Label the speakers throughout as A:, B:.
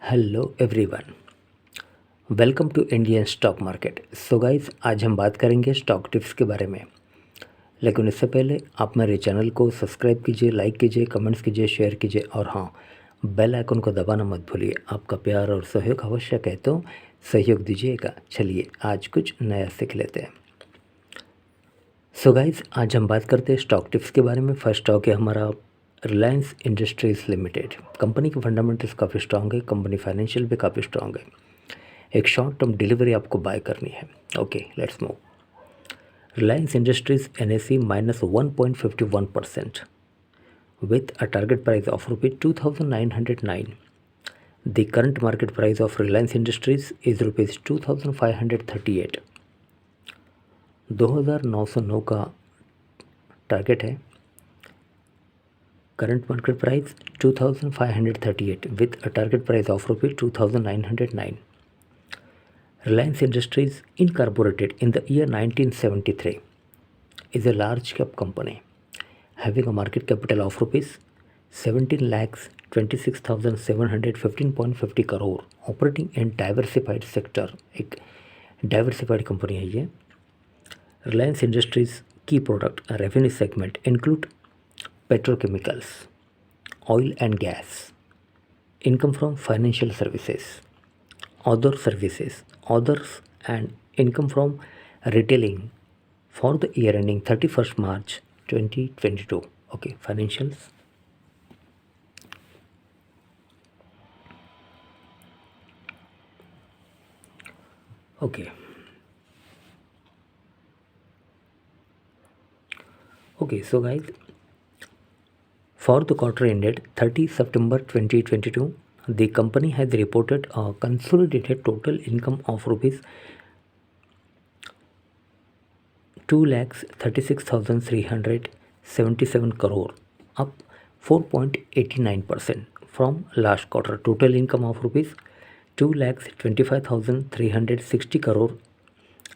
A: Hello everyone, welcome to Indian stock market. So guys, आज हम बात करेंगे स्टॉक टिप्स के बारे में। लेकिन इससे पहले आप मेरे चैनल को सब्सक्राइब कीजिए, लाइक कीजिए, कमेंट्स कीजिए, शेयर कीजिए और हाँ, बेल आइकन को दबाना मत भूलिए। आपका प्यार और सहयोग आवश्यक है, तो सहयोग दीजिएगा। चलिए आज कुछ नया सीख लेते हैं। सो गाइस, आज हम बात करते हैं स्टॉक टिप्स के बारे में। फर्स्ट स्टॉक है हमारा रिलायंस इंडस्ट्रीज़ लिमिटेड। कंपनी के फंडामेंटल्स काफ़ी स्ट्रांग है, कंपनी फाइनेंशियल भी काफ़ी स्ट्रांग है। एक शॉर्ट टर्म डिलीवरी आपको बाय करनी है। Okay, let's move. Reliance industries NSE -1.51% with a target price of rupees 2,909. The current market price of Reliance Industries is rupees 2,538. 2,909 का टारगेट है। Current market price 2,538 with a target price of rupees 2,909. Reliance Industries incorporated in the year 1973 is a large cap company having a market capital of rupees 17,26,715.50 crore, operating in diversified sector। एक diversified company है ये। Reliance Industries key product revenue segment include petrochemicals, oil and gas, income from financial services, other services, others, and income from retailing for the year ending 31st March 2022. Okay, financials. Okay. Okay, so guys, for the quarter ended 30 September 2022, the company has reported a consolidated total income of rupees 2,36,377 crore, up 4.89% from last quarter. Total income of rupees 2,25,360 crore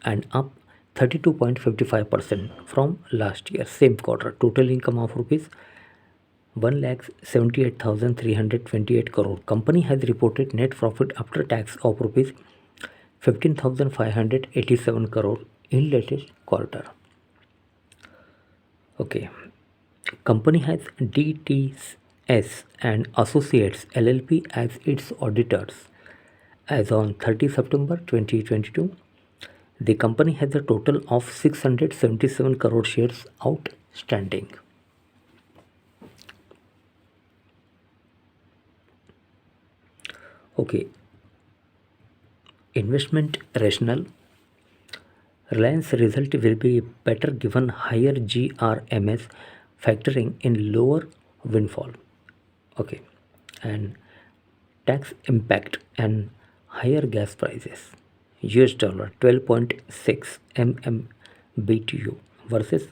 A: and up 32.55% from last year same quarter. Total income of rupees 1,78,328 crore. Company has reported net profit after tax of rupees 15,587 crore in latest quarter. Okay, company has DTS and Associates LLP as its auditors. As on 30 September 2022, the company has a total of 677 crore shares outstanding. Okay, investment rationale. Reliance result will be better given higher GRMS factoring in lower windfall. Okay, and tax impact and higher gas prices. US dollar 12.6 MMBTU versus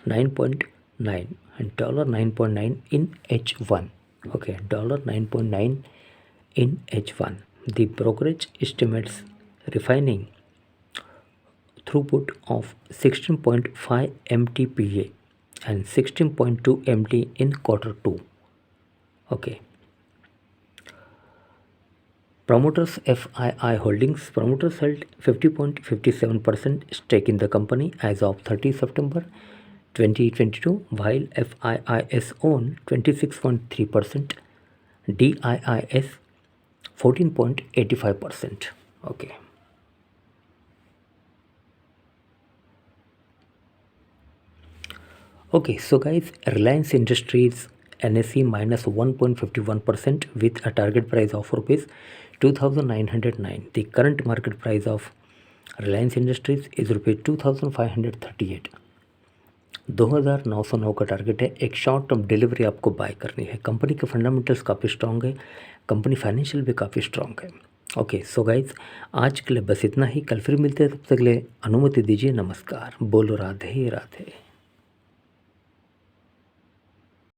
A: 9.9 and $9.9 in H1. Okay, $9.9 in H1. The brokerage estimates refining throughput of 16.5 MTPA and 16.2 MT in quarter 2. Okay. Promoters FII Holdings. Promoters held 50.57% stake in the company as of 30 September 2022, while FIIs own 26.3%, DIIS 14.85%. Okay. Okay, so guys, Reliance Industries NSE -1.51% with a target price of rupees 2,909. The current market price of Reliance Industries is rupees 2,538. 2,909 का target है। एक short term delivery आपको bye करनी है। Company के fundamentals काफ़ी strong है, company financial भी काफ़ी स्ट्रांग है। ओके, सो गाइज, आज के लिए बस इतना ही। कल फिर मिलते हैं, तब तक के लिए अनुमति दीजिए। नमस्कार। बोलो राधे राधे।